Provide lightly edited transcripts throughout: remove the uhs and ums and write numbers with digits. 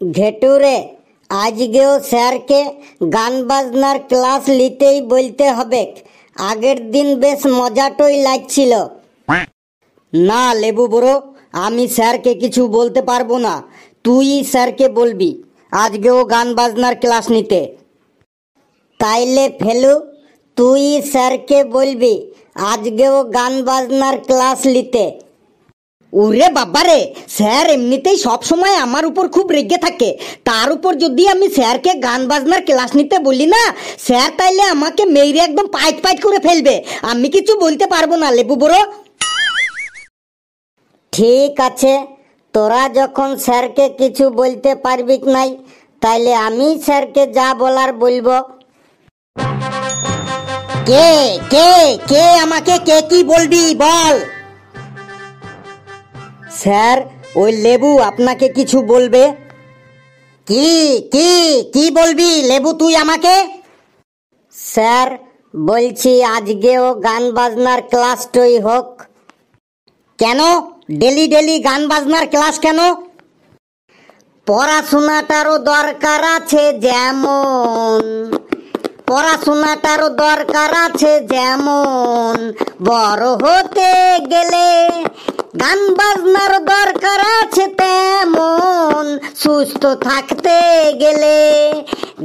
ঘেটুরে, আজকেও স্যারকে গান বাজনার ক্লাস নিতেই বলতে হবে। আগের দিন বেশ মজাটই লাগছিল। না লেবু বড়ো, আমি স্যারকে কিছু বলতে পারবো না, তুই স্যারকে বলবি আজকেও গান বাজনার ক্লাস নিতে। তাইলে ফেলু, তুই স্যারকে বলবি আজকেও গান বাজনার ক্লাস নিতে। ওরে বাবারে, স্যার এমনিতেই সব সময় আমার উপর খুব রেগে থাকে, তার উপর যদি আমি স্যারকে গান বাজনার ক্লাস নিতে বলি না, স্যার তাইলে আমাকে মেরে একদম পাইট পাইট করে ফেলবে। আমি কিছু বলতে পারবো না লেবু বড়ো। ঠিক আছে, তোরা যখন স্যারকে কিছু বলতে পারবি নাই, তাইলে আমি স্যারকে যা বলার বলবো। কে কে কে আমাকে কে কি বলবি বল। স্যার, ওই লেবু আপনাকে কিছু বলবে। কি কি কি বলবি লেবু তুই আমাকে? স্যার বলছি আজকেও গান বাজনার ক্লাসটাই হোক। কেন ডেলি ডেলি গান বাজনার ক্লাস কেন? পড়াশোনাটারও দরকার আছে যেমন, পড়াশোনাটারও দরকার আছে যেমন, বড় হতে গেলে গান বাজনার দরকার আছে তেমন, সুস্থ থাকতে গেলে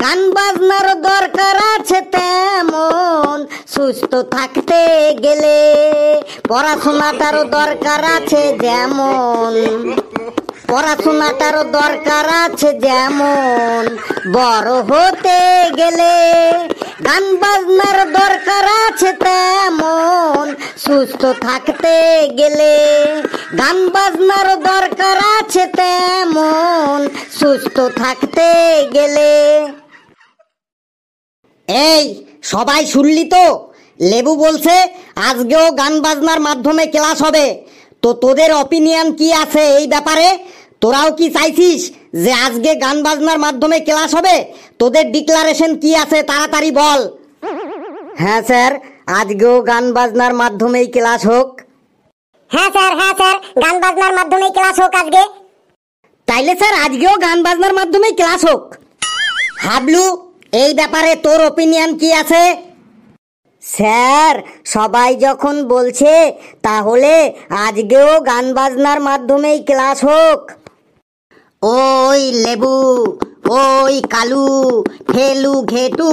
গান বাজনার দরকার আছে তেমন, সুস্থ থাকতে গেলে পড়াশোনাটারও দরকার আছে যেমন, পড়াশোনাটারও দরকার আছে যেমন, বড় হতে গেলে গান বাজনার দরকার আছে তেমন, সুস্থ থাকতে গেলে গান বাজনার দরকার আছে তেমন, সুস্থ থাকতে গেলে। এই সবাই শুনলি তো, লেবু বলছে আজকেও গান বাজনার মাধ্যমে ক্লাস হবে। তো তোদের অপিনিয়ন কি আছে এই ব্যাপারে? তোরাও কি চাইছিস যে আজকে গান বাজনার মাধ্যমে ক্লাস হবে? তোদের ডিক্লারেশন কি আছে তাড়াতাড়ি বল। হ্যাঁ স্যার, আজকেও গান বাজনার মাধ্যমেই ক্লাস হোক। হ্যাঁ স্যার, গান বাজনার মাধ্যমেই ক্লাস হোক আজকে। তাইলে স্যার আজকেও গান বাজনার মাধ্যমেই ক্লাস হোক। হাবলু, এই ব্যাপারে তোর অপিনিয়ন কি আছে? স্যার সবাই যখন বলছে তাহলে আজকেও গান বাজনার মাধ্যমেই ক্লাস হোক। ওই লেবু, ওই কালু, ফেলু, ঘেটু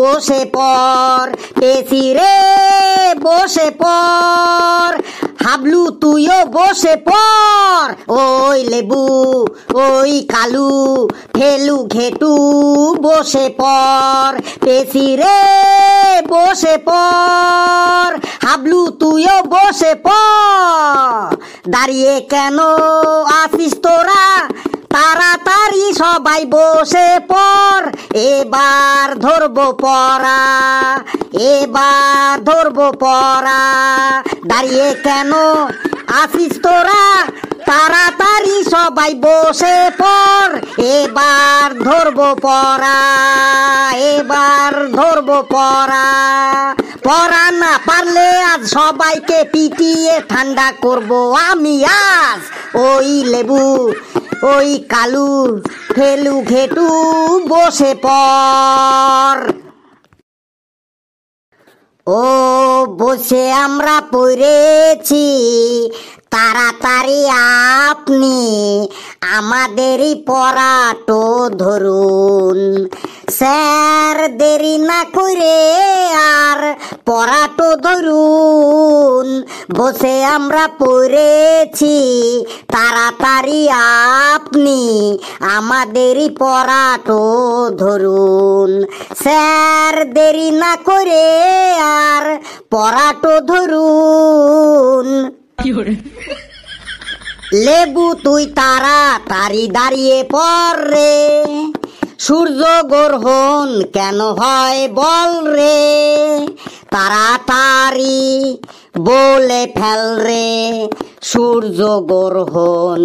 বসে পর, পেশি রে বসে পর, হাবলু তুইও বসে পর। ওই লেবু, ওই কালু, ফেলু, ঘেটু বসে পর, পেশি রে বসে পর, হাবলু তুইও বসে পর। দাঁড়িয়ে কেন আসিস তোরা, তাড়াতাড়ি সবাই বসে পর, এবার ধরবো পড়া, এবার ধরবো পড়া। দাঁড়িয়ে কেন আসিস তোরা, তাড়াতাড়ি সবাই বসে পর, এবার ধরবো পড়া, এবার ধরবো পড়া। পড়া না পারলে আজ সবাইকে পিটিয়ে ঠান্ডা করবো আমি আজ। ওই লেবু, ওই কালু, ফেলু, ঘেটু বসে পর। ও বসে আমরা পড়েছি, তাড়াতাড়ি আপনি আমাদেরই পড়াটো ধরুন। স্যার দেরি না করে আর পড়াটো ধরুন। বসে আমরা পড়েছি, তাড়াতাড়ি আপনি আমাদেরই পড়াটো ধরুন। স্যার দেরি না করে আর পড়াটো ধরুন। লেবু তুই তাড়াতাড়ি দাঁড়িয়ে পড় রে, সূর্য গ্রহণ কেন হয় বল রে, তাড়াতাড়ি বলে ফেল রে, সূর্য গ্রহণ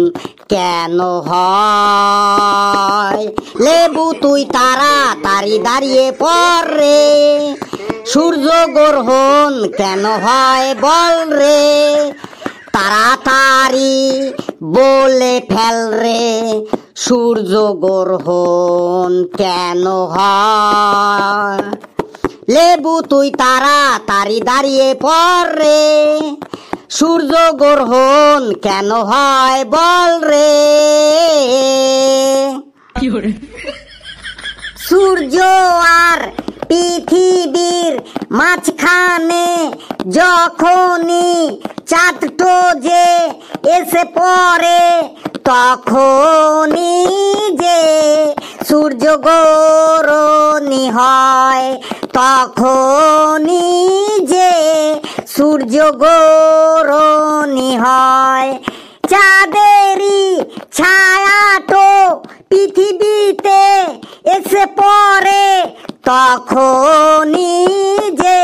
কেন হয়। লেবু তুই তাড়াতাড়ি দাঁড়িয়ে পড় রে, সূর্য গ্রহণ কেন হয় বল রে, তাড়াতাড়ি বলে ফেল রে, সূর্য গ্রহণ কেন হয়? লেবু তুই তাড়াতাড়ি দাঁড়িয়ে পড় রে, সূর্য গ্রহণ কেন হয় বল রে। সূর্য আর পৃথিবীর মাঝখানে যখনই চাঁদটো যে এসে পড়ে, তখনই যে সূর্য গ্রহণী হয়, তখনই যে সূর্য গ্রহণী হয়। চাঁদেরই ছায়াটো পৃথিবীতে এসে পড়ে, তখনই যে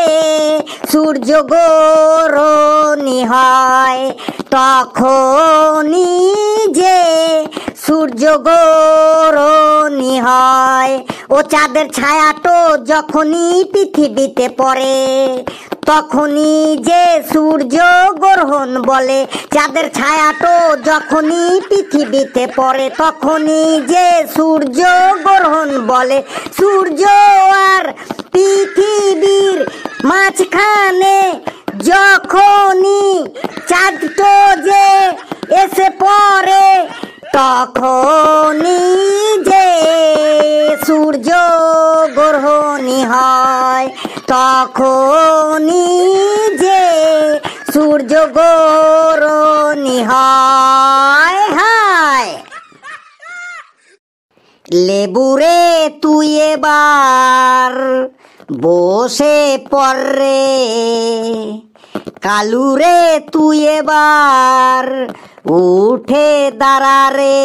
সূর্য গ্রহণী হয়, তখনই যে সূর্য গ্রহণী হয়। ও চাঁদের ছায়াটো যখনই পৃথিবীতে পড়ে, তখনই যে সূর্য গ্রহণ বলে। চাঁদের ছায়াটো যখনই পৃথিবীতে পড়ে, তখনই যে সূর্য গ্রহণ বলে। সূর্য আর পৃথিবীর মাঝখানে যখনই চাঁদটো যে এসে পড়ে, তখনই যে সূর্য গ্রহণী হয়, তখনই যে সূর্য গ্রহণী হয়। হায় লেবুরে তুই এবার বসে পড় রে, কালুরে তুই এবার উঠে দাঁড়া রে।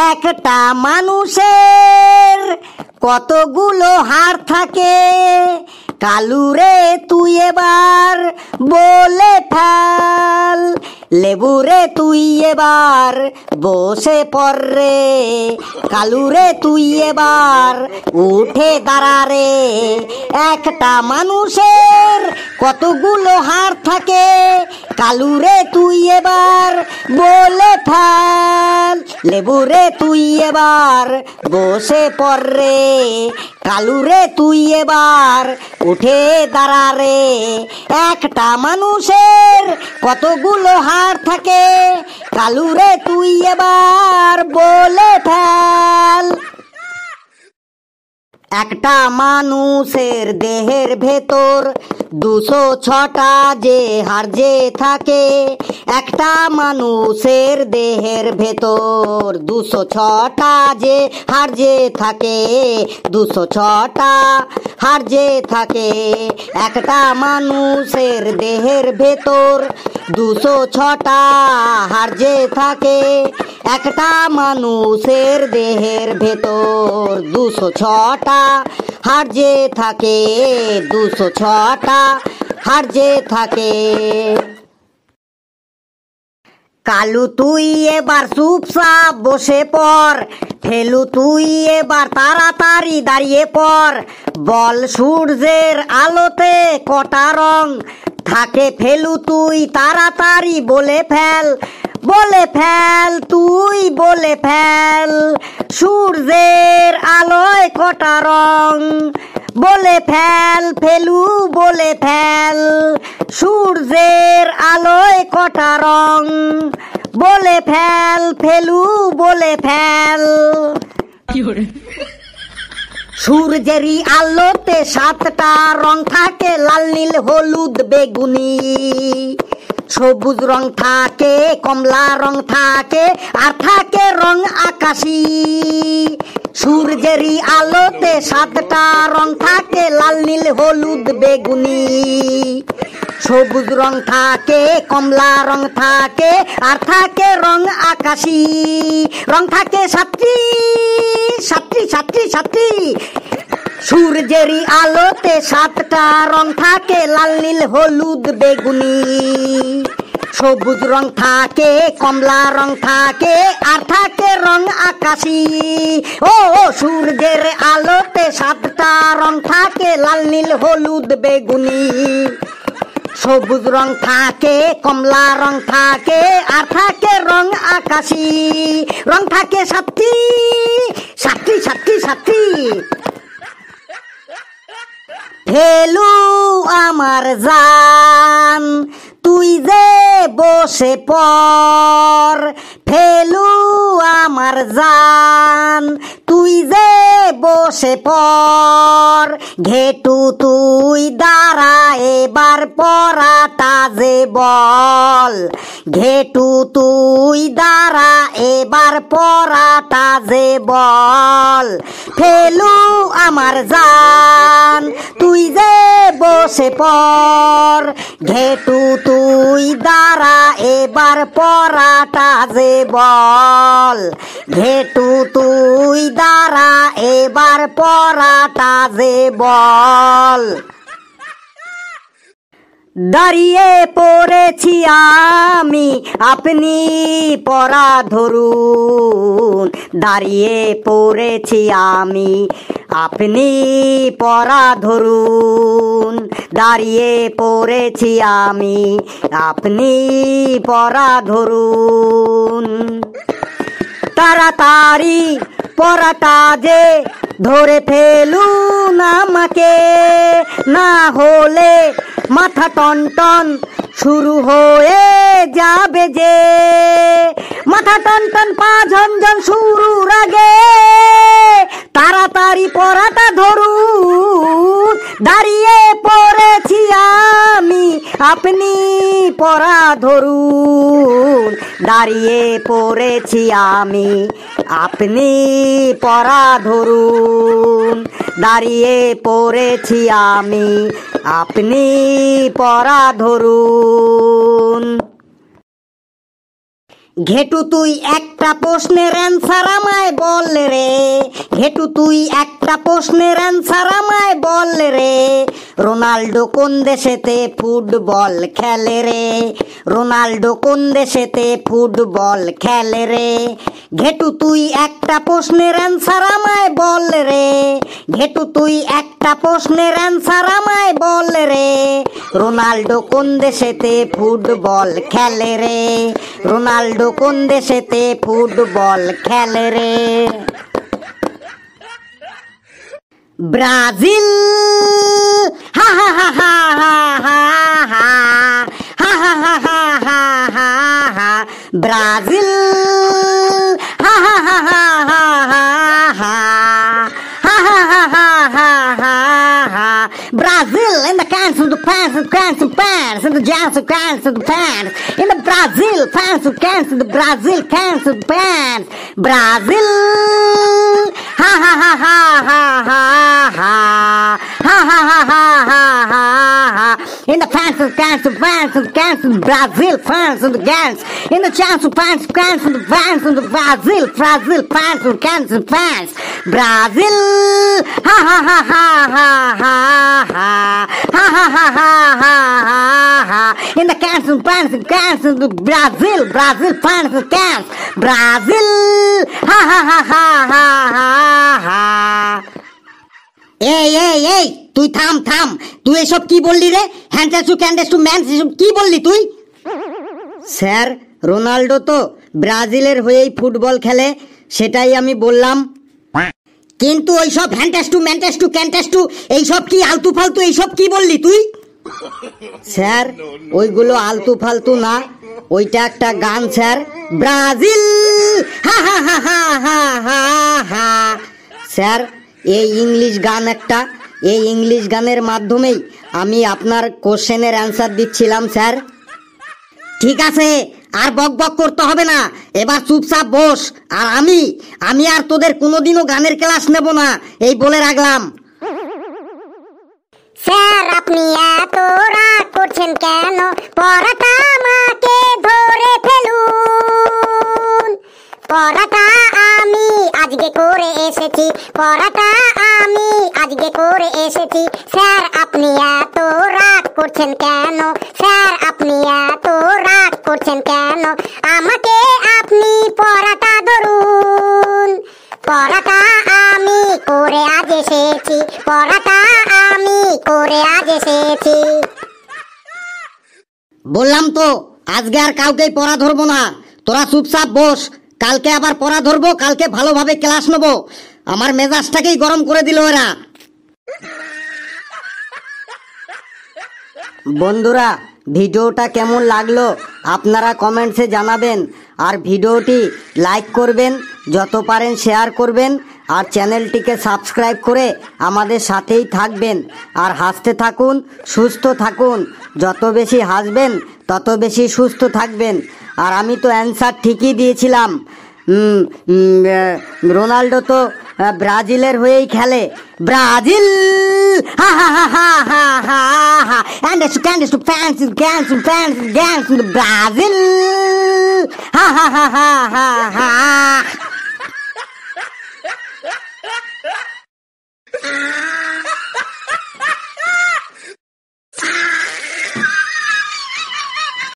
একটা মানুষের কতগুলো হাড় থাকে, কালুরে তুই এবার বলে ফেল। লেবুরে তুই এবার বসে পড় রে, কালুরে তুই এবার উঠে দাঁড়া রে। একটা মানুষের কতগুলো হাড় থাকে, কালুরে তুই এবার বলে ফেল। লেবুরে তুই এবার বসে পড় রে, কালুরে তুই এবার উঠে দাঁড়া রে। একটা মানুষের কতগুলো হাড় থাকে, কালুরে তুই এবার বলে ফেল। একটা মানুষের দেহের ভেতর 206টা যে হাড় যে থাকে। একটা মানুষের দেহের ভেতর 206টা যে হাড় যে থাকে, 206টা হাড় যে থাকে। একটা মানুষের দেহের ভেতর 206টা হাড় যে থাকে। একটা মানুষের দেহের ভেতর 206টা হাড় যে থাকে, 206টা হাড় যে থাকে। কালু তুই এবার চুপচাপ বসে পড়, ফেলু তুই এবার তাড়াতাড়ি দাঁড়িয়ে পড়। বল সূর্যের আলোতে কটা রং থাকে, ফেলু তুই তাড়াতাড়ি বলে ফেল। বলে ফেল তুই বলে ফেল, সূর্যের আলোয় কটা রং। বলে ফেল ফেলু বলে ফেল, সূর্যের আলোয় কটা রং। বলে ফেল ফেলু বলে ফেল। সূর্যেরই আলোতে 7টা রং থাকে, লাল নীল হলুদ বেগুনি। সবুজ রং থাকে, কমলা রং থাকে, আর থাকে রং আকাশী। সূর্যেরই আলোতে 7টা রং থাকে, লাল নীল হলুদ বেগুনি। সবুজ রং থাকে, কমলা রং থাকে, আর থাকে রং আকাশী। রং থাকে 7টি 7টি 7টি 7টি। সূর্যেরই আলোতে 7টা রং থাকে, লাল নীল হলুদ বেগুনি। সবুজ রং থাকে, কমলা রং থাকে, আর থাকে রং আকাশী। ও সূর্যের আলোতে 7টা রং থাকে, লাল নীল হলুদ বেগুনি। সবুজ রং থাকে, কমলা রং থাকে, আর থাকে রং আকাশি। রং থাকে সাতটি সাতটি সাতটি সাতটি। ফেলু আমার জান তুই যে বসে পর। ফেলু আমার জান তুই যে বসে পর। ঘেটু তুই দাঁড়া এবার পরাটা যে বল। ঘেটু তুই দাঁড়া এবার পরাটা যে বল। ফেলু আমার জান তুই যে বসে পর। ঘেটু তুই দাঁড়া এবার পরাটা যে বল। ঘেটু তুই দাঁড়া এবার পরাটা যে বল। দাঁড়িয়ে পড়েছি আমি আপনি পরা ধরুন। দাঁড়িয়ে পড়েছি আমি আপনি পরা ধরুন। দাঁড়িয়ে পড়েছি আমি আপনি পরা ধরুন। তাড়াতাড়ি পরাটা যে ধরে ফেলুন আমাকে, না হলে মাথা টনটন শুরু হয়ে যাবে যে। মাথা টনটন পা ঝনঝন শুরুর আগে তাড়াতাড়ি পরাটা ধরুন। দাঁড়িয়ে পড়েছি আমি আপনি পরা ধরুন। দাঁড়িয়ে পড়েছি আমি আপনি পরা ধরুন। দাঁড়িয়ে পড়েছি আমি আপনি পরা ধরুন। ঘেটু তুই একটা প্রশ্নের অ্যান্সার আমায় বল রে। ঘেটু তুই একটা প্রশ্নের অ্যান্সার আমায় বল রে। রোনাল্ডো কোন দেশেতে ফুটবল খেলে রে। রোনাল্ডো কোন দেশেতে ফুটবল খেলে রে। ঘেটু তুই একটা প্রশ্নের অ্যান্সার আমায় বল রে। ঘেটু তুই একটা প্রশ্নের অ্যান্সার আমায় বল রে। রোনাল্ডো কোন দেশেতে ফুটবল খেলে রে। রোনাল্ডো কোন দেশেতে ফুটবল খেলে রে। Brazil Ha Ha Ha Ha Ha Ha Ha Ha Ha Ha Ha Ha Ha Ha. Brazil Ha Ha Ha Ha Ha Ha Ha ha ha ha ha ha ha ha. Brazil in the cans of the pants and cans and pants and the jams of cans of the pants. In the Brazil pants and cans of the Brazil cans of pants. Brazil ha ha ha ha ha ha ha ha ha ha ha ha ha ha. In the pants and cans of pants and cans of Brazil pants and the cans. In the chance of pants cans and the pants and the Brazil pants and cans and pants. Brazil ha ha ha ha ha ha ha ha ha ha ha ha ha. In the cans and pants and cans and the Brazil pants and cans. Brazil ha ha ha ha ha ha ha. এই এই এই তুই থাম থাম। তুই এসব কি বললি রে? হ্যান্ডেস টু ক্যান্ডেস টু ম্যান এসব কি বললি তুই? স্যার রোনাল্ডো তো ব্রাজিলের হয়েই ফুটবল খেলে, সেটাই আমি বললাম। কিন্তু ওইসব হ্যান্ডেস টু ম্যান্ডেস টু ক্যান্ডেস টু এইসব কি আলতু ফালতু এইসব কি বললি তুই? স্যার ওইগুলো আলতু ফালতু না, ওইটা একটা গান স্যার। ব্রাজিল হা হা হা হা হা হা হা। স্যার এই ইংলিশ গান একটা, এই ইংলিশ গানের মাধ্যমেই আমি আপনার কোশ্চেনের অ্যান্সার দিচ্ছিলাম স্যার। ঠিক আছে, আর বক বক করতে হবে না, এবার চুপচাপ বস। আর আমি আর তোদের কোনোদিনও গানের ক্লাস নেব না, এই বলে রাখলাম। স্যার আপনি এত রাগ করছেন কেন? পড়াটা আমাকে ধরে ফেলুন। পড়াটা আমি আজকে করে এসেছি। পড়াটা আমি আজকে করে এসেছি। স্যার আপনি এত রাগ করছেন কেন? স্যার আপনি এত রাগ করছেন কেন? আমাকে আপনি পড়াটা ধরুন। পড়াটা আমি করে আজ এসেছি। পড়াটা আমি করে আজ এসেছি। বললাম তো আজকে আর কাউকেই পড়া ধরবো না, তোরা চুপচাপ বস, কালকে আবার পড়া ধরবো, কালকে ভালোভাবে ক্লাস নেবো। আমার মেজাজটাকেই গরম করে দিল ওরা। বন্ধুরা, ভিডিওটা কেমন লাগলো আপনারা কমেন্টসে জানাবেন, আর ভিডিওটি লাইক করবেন, যত পারেন শেয়ার করবেন, আর চ্যানেলটিকে সাবস্ক্রাইব করে আমাদের সাথেই থাকবেন। আর হাসতে থাকুন, সুস্থ থাকুন, যত বেশি হাসবেন তত বেশি সুস্থ থাকবেন। আর আমি তো অ্যান্সার ঠিকই দিয়েছিলাম। রোনাল্ডো তো ব্রাজিলের হয়েই খেলে। ব্রাজিল, হা হা হা হা হা হা হা, ফ্যান্স ব্রাজিল, হা হা হা হা হা হা।